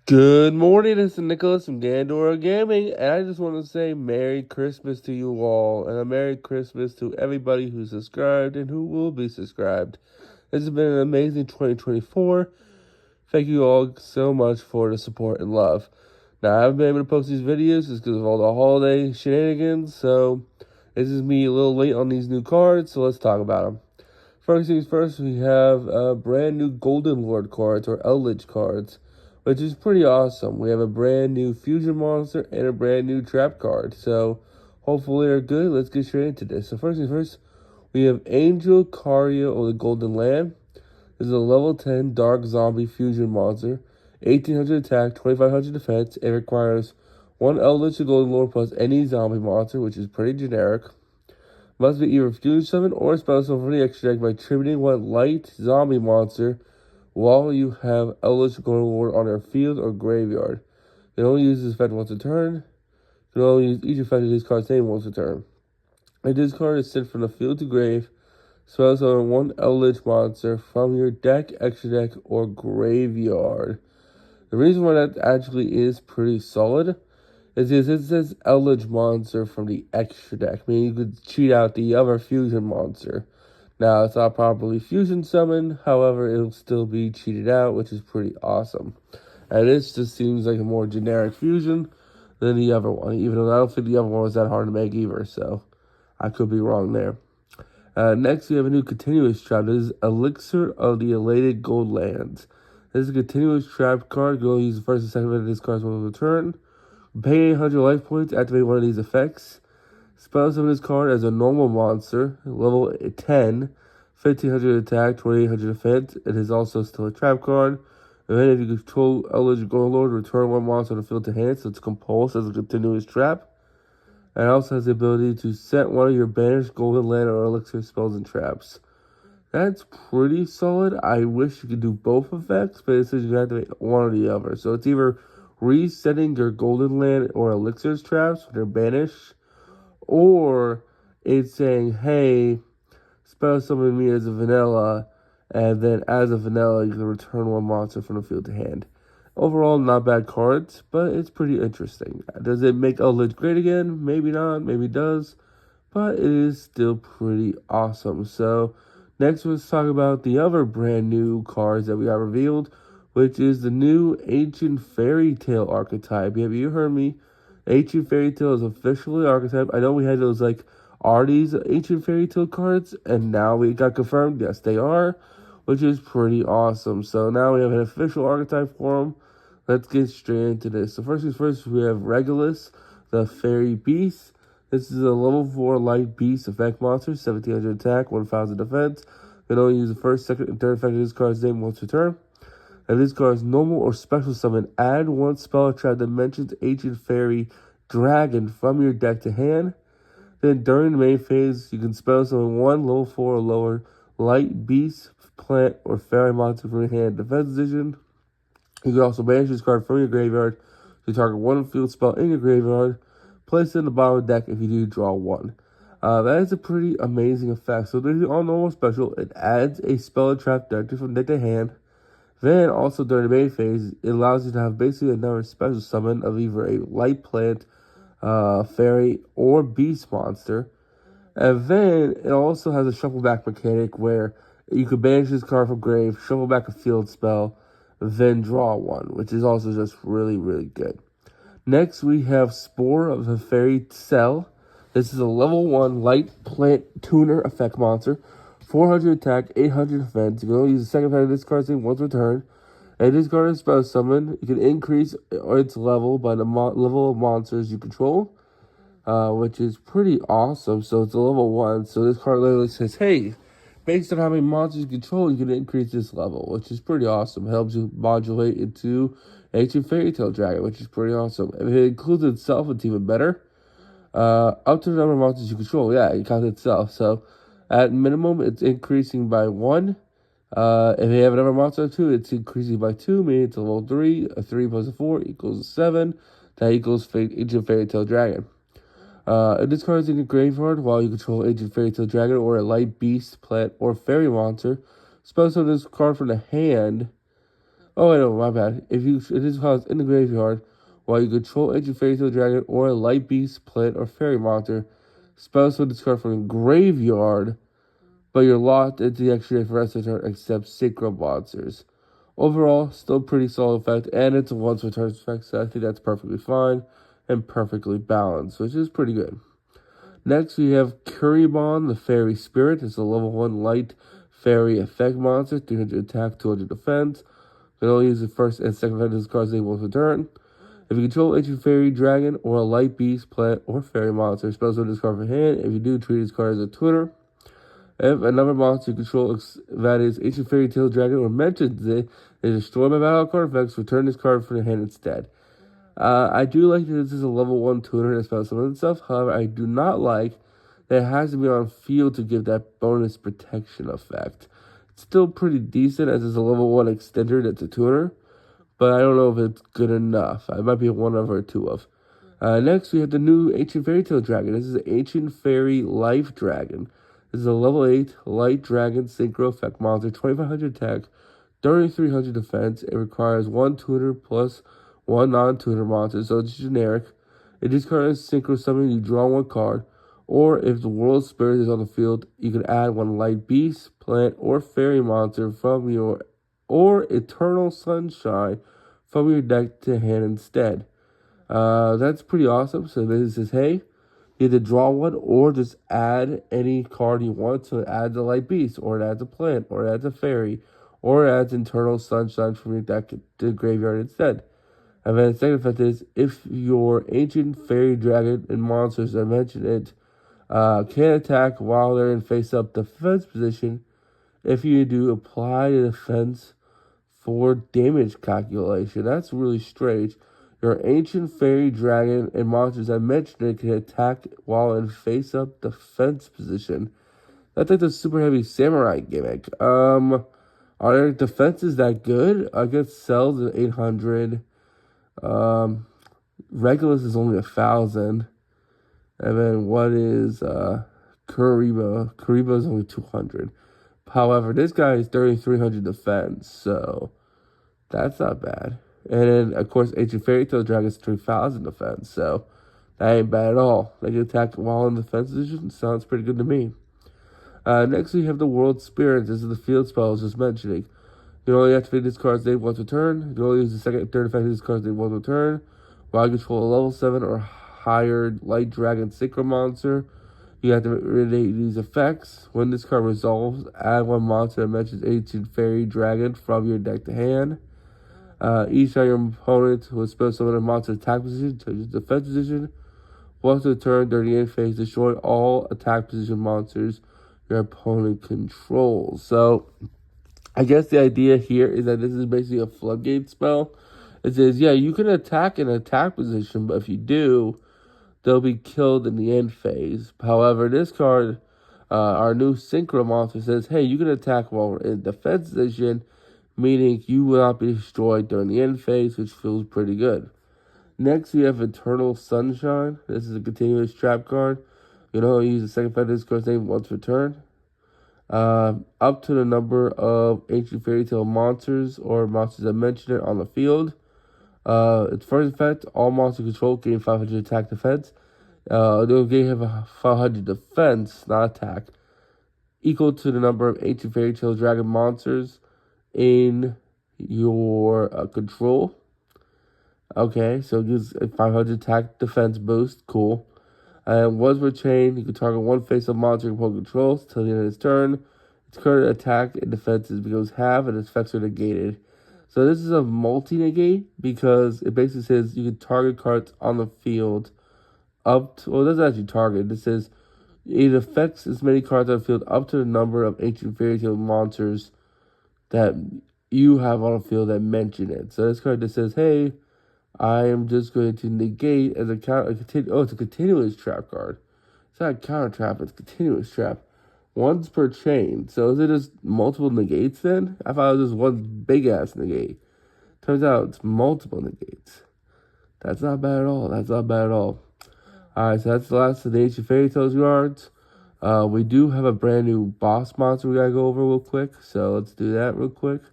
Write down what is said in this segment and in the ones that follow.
Good morning, this is Nicholas from Gandora Gaming, and I just want to say Merry Christmas to you all, and a Merry Christmas to everybody who's subscribed and who will be subscribed. This has been an amazing 2024. Thank you all so much for the support and love. Now, I haven't been able to post these videos just because of all the holiday shenanigans, so this is me a little late on these new cards, so let's talk about them. First things first, we have brand new Golden Lord cards, or Eldlich cards, which is pretty awesome. We have a brand new Fusion Monster and a brand new Trap card, so hopefully they're good. Let's get straight into this. So first things first, we have Angel Caria of the Golden Land. This is a level 10 Dark Zombie Fusion Monster, 1800 attack, 2500 defense. It requires one Eldlich of Golden Lord plus any zombie monster, which is pretty generic. Must be either Fusion Summon or Spell Summon from the extra deck by tributing one light zombie monster while you have Eldlich Golden Lord on their field or graveyard. They only use this effect once a turn. You can only use each effect of this card's name once a turn. And this card is sent from the field to grave. Spell summon one Eldlich monster from your deck, extra deck, or graveyard. The reason why that actually is pretty solid is because it says Eldlich monster from the extra deck, meaning you could cheat out the other fusion monster. Now, it's not properly fusion summoned, however, it'll still be cheated out, which is pretty awesome. And this just seems like a more generic fusion than the other one, even though I don't think the other one was that hard to make either, so I could be wrong there. Next, we have a new continuous trap. This is Elixir of the Elated Gold Lands. This is a continuous trap card. You only use the first and second of this card's will return. Pay 800 life points, activate one of these effects. Spell summon this card as a normal monster, level 10, 1500 attack, 2800 defense. It is also still a trap card. And then if you control Eldlich Golden Lord, return one monster on the field to hand, so it's compulsed as a continuous trap. And it also has the ability to set one of your banished Golden Land or Elixir spells and traps. That's pretty solid. I wish you could do both effects, but it says you have to make one or the other. So it's either resetting your Golden Land or Elixir's traps when they're banished, or it's saying, hey, spell summon me as a vanilla, and then as a vanilla, you can return one monster from the field to hand. Overall, not bad cards, but it's pretty interesting. Does it make Eldlich great again? Maybe not, maybe it does, but it is still pretty awesome. So, next let's talk about the other brand new cards that we got revealed, which is the new Ancient Fairy Tale archetype. Have you heard me? Ancient Fairy Tale is officially archetype. I know we had those are these Ancient Fairy Tale cards, and now we got confirmed. Yes, they are, which is pretty awesome. So now we have an official archetype for them. Let's get straight into this. So first things first, we have Regulus, the Fairy Beast. This is a level 4 light beast effect monster, 1700 attack, 1000 defense. You can only use the first, second, and third effect of this card's name once per turn. And this card's normal or special summon, add one spell trap that mentions Ancient Fairy Dragon from your deck to hand. Then during the main phase, you can spell summon one level 4 or lower light beast, plant, or fairy monster from your hand defense position. You can also banish this card from your graveyard to target one field spell in your graveyard. Place it in the bottom of the deck if you do draw one. That is a pretty amazing effect. So this is all normal special. It adds a spell trap directly from deck to hand. Then also during the main phase, it allows you to have basically another special summon of either a light plant, fairy, or beast monster. And then it also has a shuffle back mechanic where you could banish this card from grave, shuffle back a field spell, then draw one, which is also just really, really good. Next, we have Spore of the Fairy Cell. This is a level 1 light plant tuner effect monster. 400 attack, 800 defense. You can only use the second effect of this card's name once per turn. And this card is spell summon. You can increase its level by the level of monsters you control, which is pretty awesome. So it's a level 1. So this card literally says, hey, based on how many monsters you control, you can increase this level, which is pretty awesome. It helps you modulate into Ancient Fairy Tale Dragon, which is pretty awesome. If it includes itself, it's even better. Up to the number of monsters you control, yeah, it counts itself. So at minimum, it's increasing by 1. If you have another monster of 2, it's increasing by 2, meaning it's a level 3. A 3 plus a 4 equals 7. That equals Ancient Fairy Tale Dragon. If this card is in your graveyard while you control Ancient Fairy Tale Dragon or a light beast, plant, or fairy monster, spell summon this card from the hand Oh, I know, my bad. If this card is in the graveyard, while you control Ancient Fairy Tale Dragon or a Light Beast, Plant, or Fairy monster, spells will discard from the graveyard, but you're locked into the extra for the rest of the turn except Synchro monsters. Overall, still pretty solid effect, and it's a once per turn effect, so I think that's perfectly fine and perfectly balanced, which is pretty good. Next, we have Currybon, the Fairy Spirit. It's a level 1 light fairy effect monster, 300 attack, 200 defense. You can only use the first and second effect of this card's able to turn. If you control Ancient Fairy Dragon or a light beast, plant, or fairy monster, spells will discard from hand. If you do, treat this card as a tutor. If another monster you control, that is Ancient Fairy Tale Dragon, or mentions it, is destroyed by battle card effects, return this card from the hand instead. I do like that this is a level 1 tutor that spells some of the stuff. However, I do not like that it has to be on field to give that bonus protection effect. It's still pretty decent as it's a level 1 extender that's a tutor, but I don't know if it's good enough. I might be a 1 of or a 2 of. Next, we have the new Ancient Fairy Tale Dragon. This is Ancient Fairy Life Dragon. This is a level 8 Light Dragon Synchro Effect monster, 2500 attack, 3300 defense. It requires 1 tutor plus 1 non-tutor monster, so it's generic. If this card is Synchro Summon, you draw 1 card. Or if the World Spirit is on the field, you can add 1 Light Beast, Plant, or Fairy monster from your, or Eternal Sunshine from your deck to hand instead. That's pretty awesome. So this says, hey, you either draw 1 or just add any card you want. So it adds a Light Beast, or it adds a Plant, or it adds a Fairy, or it adds Eternal Sunshine from your deck to the graveyard instead. And then the second effect is, if your Ancient Fairy Dragon and monsters that mention it can attack while they're in face-up defense position, if you do, apply the defense for damage calculation. That's really strange. Your Ancient Fairy Dragon and monsters that mention it can attack while in face-up defense position. That's like the Super Heavy Samurai gimmick. Are their defenses that good? I guess Cells at 800. Regulus is only 1,000. And then what is Kuriba? Kuriba is only 200. However, this guy is 3,300 defense, so that's not bad. And then, of course, Ancient Fairy Tale Dragon is 3,000 defense, so that ain't bad at all. They can attack while in defense position. Sounds pretty good to me. Next, we have the World Spirit. This is the field spell I was just mentioning. You can only activate this card's name once a turn. You can only use the second and third effect of this card's name once a turn. While you control a level 7 or higher Light Dragon Synchro monster, you have to relate these effects. When this card resolves, add 1 monster that mentions Ancient Fairy Dragon from your deck to hand. Each time your opponent will spell summon a monster attack position to its defense position. Once a turn during the end phase, destroy all attack position monsters your opponent controls. So, I guess the idea here is that this is basically a floodgate spell. It says, yeah, you can attack in attack position, but if you do, they'll be killed in the end phase. However, this card, our new Synchro monster, says, hey, you can attack while in defense position, meaning you will not be destroyed during the end phase, which feels pretty good. Next, we have Eternal Sunshine. This is a continuous trap card. You can only use the second effect of this card's name once per turn. Up to the number of Ancient Fairy Tale monsters or monsters that mention it on the field. Its first effect, all monster control gain 500 attack defense. They'll gain 500 defense, not attack, equal to the number of Ancient Fairy Tale Dragon monsters in your control. Okay, so it gives a 500 attack defense boost. Cool. And once per chain, you can target 1 face-up monster your opponent controls till the end of its turn. Its current attack and defenses becomes half, and its effects are negated. So this is a multi-negate because it basically says you can target cards on the field up to, well, it doesn't actually target. It says it affects as many cards on the field up to the number of Ancient Fairy Tale monsters that you have on the field that mention it. So this card just says, hey, I am just going to negate as a counter. It's a continuous trap card. It's not a counter trap, it's a continuous trap. Once per chain. So is it just multiple negates then? I thought it was just one big ass negate. Turns out it's multiple negates. That's not bad at all. That's not bad at all. Alright, so that's the last of the Ancient Fairy Tales cards. We do have a brand new boss monster we gotta go over real quick. So let's do that real quick.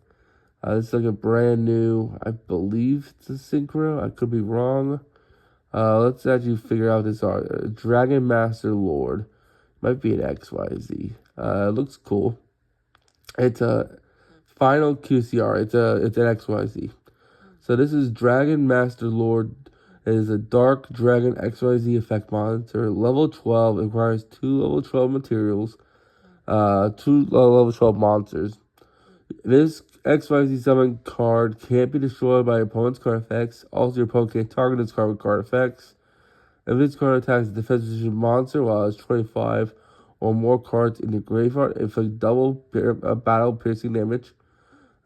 This is like a brand new, I believe it's a synchro. I could be wrong. Let's actually figure out this art. Dragon Master Lord. Might be an XYZ. It looks cool. It's a final QCR. It's an XYZ. So this is Dragon Master Lord. It is a Dark Dragon XYZ effect monster. Level 12. It requires 2 level 12 materials. 2 level 12 monsters. This XYZ summon card can't be destroyed by your opponent's card effects. Also, your opponent can't target this card with card effects. If this card attacks a defense position monster while it has 25 or more cards in your graveyard, it inflicts double battle piercing damage.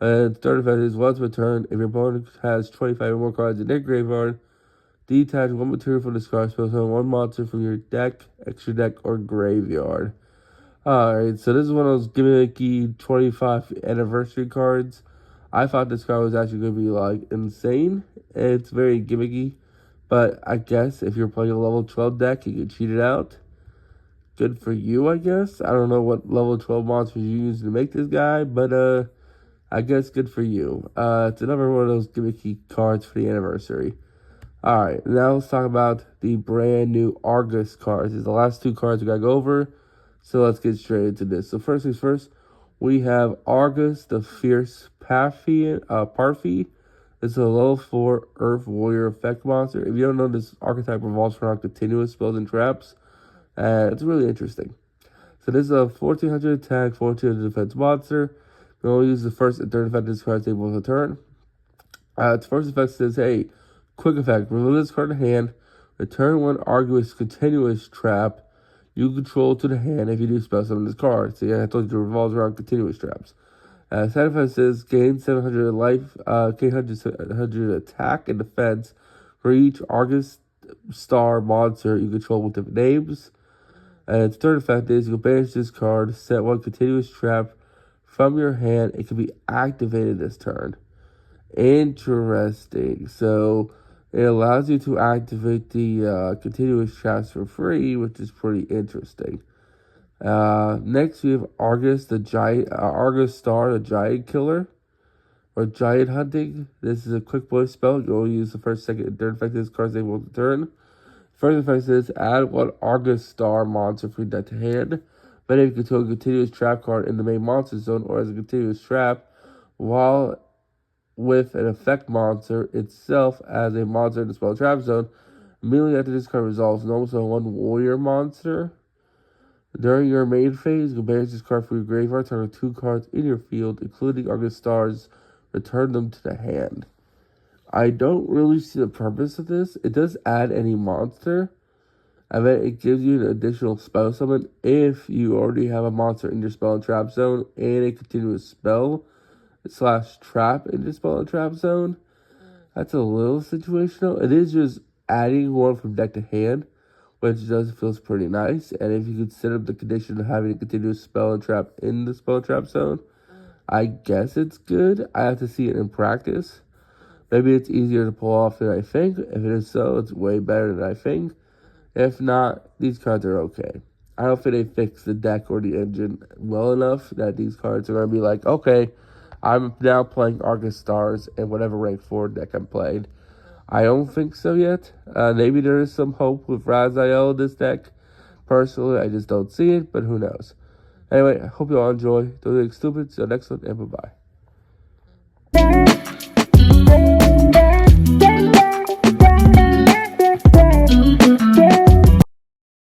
And third effect is once per turn, if your opponent has 25 or more cards in their graveyard, detach 1 material from this card, spell summon 1 monster from your deck, extra deck, or graveyard. Alright, so this is one of those gimmicky 25th anniversary cards. I thought this card was actually going to be, like, insane. It's very gimmicky. But I guess if you're playing a level 12 deck, you can cheat it out. Good for you, I guess. I don't know what level 12 monsters you use to make this guy, but I guess good for you. It's another one of those gimmicky cards for the anniversary. Alright, now let's talk about the brand new Argus cards. These are the last 2 cards we gotta go over. So let's get straight into this. So first things first, we have Argus, the Fierce Parfy. This is a level 4 Earth Warrior effect monster. If you don't know, this archetype revolves around continuous spells and traps. It's really interesting. So this is a 1400 attack, 1400 defense monster. You only use the first and third effect of this card's able to turn. Its first effect says, hey, quick effect, remove this card in hand, return 1 Argus continuous trap you control to the hand if you do spell summon this card. So yeah, I told you it revolves around continuous traps. Side effect says gain 700 life, gain 100 attack and defense for each Argostar monster you control with different names. And its third effect is you can banish this card, set 1 continuous trap from your hand. It can be activated this turn. Interesting. So it allows you to activate the continuous traps for free, which is pretty interesting. Next we have Argostar, the Giant Killer, or Giant Hunting. This is a quick voice spell. You only use the first, second, and third effect of this card's able to turn. First effect is add 1 Argostar monster from your deck to hand. But if you control a continuous trap card in the main monster zone or as a continuous trap, while with an effect monster itself as a monster in the spell trap zone, immediately after this card resolves, normal summon 1 warrior monster. During your main phase, you can banish this card from your graveyard, target 2 cards in your field, including Argostars, return them to the hand. I don't really see the purpose of this. It does add any monster. I bet it gives you an additional spell summon if you already have a monster in your spell and trap zone and a continuous spell / trap in your spell and trap zone. That's a little situational. It is just adding 1 from deck to hand, which does feels pretty nice. And if you could set up the condition of having a continuous spell and trap in the spell and trap zone, I guess it's good. I have to see it in practice. Maybe it's easier to pull off than I think. If it is so, it's way better than I think. If not, these cards are okay. I don't think they fix the deck or the engine well enough that these cards are going to be like, okay, I'm now playing Argostars in whatever rank 4 deck I'm playing. I don't think so yet. Maybe there is some hope with Raziel in this deck. Personally, I just don't see it, but who knows. Anyway, I hope you all enjoy. Don't think stupid. See you next one, and bye-bye.